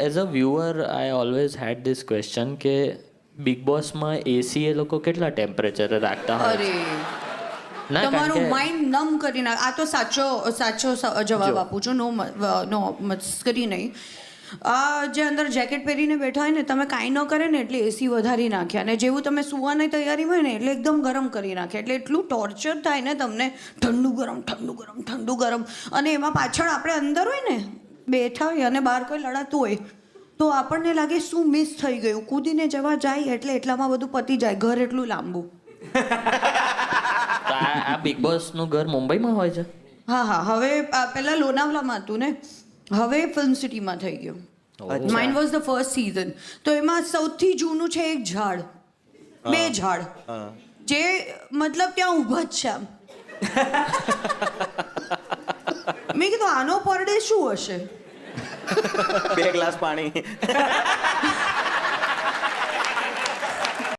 As a viewer I always had this question કે big બોસમાં AC એ લોકો કેટલા ટેમ્પરેચરે રાખતા હોય અરે છે? ના, કારણ તમારું કે માઇન્ડ નમ કરી નાખ. આ તો સાચો જવાબ આપું છું. નો મસ્કરી નહીં. આ જે અંદર જેકેટ પહેરીને બેઠા હોય ને, તમે કાંઈ ન કરે ને એટલે એસી વધારી નાખે, અને જેવું તમે સુવાની તૈયારી હોય ને એટલે એકદમ ગરમ કરી નાખે. એટલે એટલું ટોર્ચર થાય ને તમને, ઠંડુ ગરમ ઠંડુ ગરમ ઠંડુ ગરમ. અને એમાં પાછળ આપણે અંદર હોય ને બેઠા હોય અને બહાર કોઈ લડાતું હોય તો આપણને લાગે શું મિસ થઈ ગયું. કૂદીને જવા જાય એટલે એટલામાં બધું પતી જાય. ઘર એટલું લાંબુ. તો આ બિગ બોસનું ઘર મુંબઈમાં હોય છે? હા, હવે પહેલા લોનાવલામાં હતું ને, હવે ફિલ્મ સિટીમાં થઈ ગયું. Mine was the first season. તો એમાં સૌથી જૂનું છે એક ઝાડ, 2 ઝાડ, જે મતલબ ત્યાં ઊભા જ છે આમ. મેં કીધું આનો પર ડે શું હશે? 2 ગ્લાસ પાણી.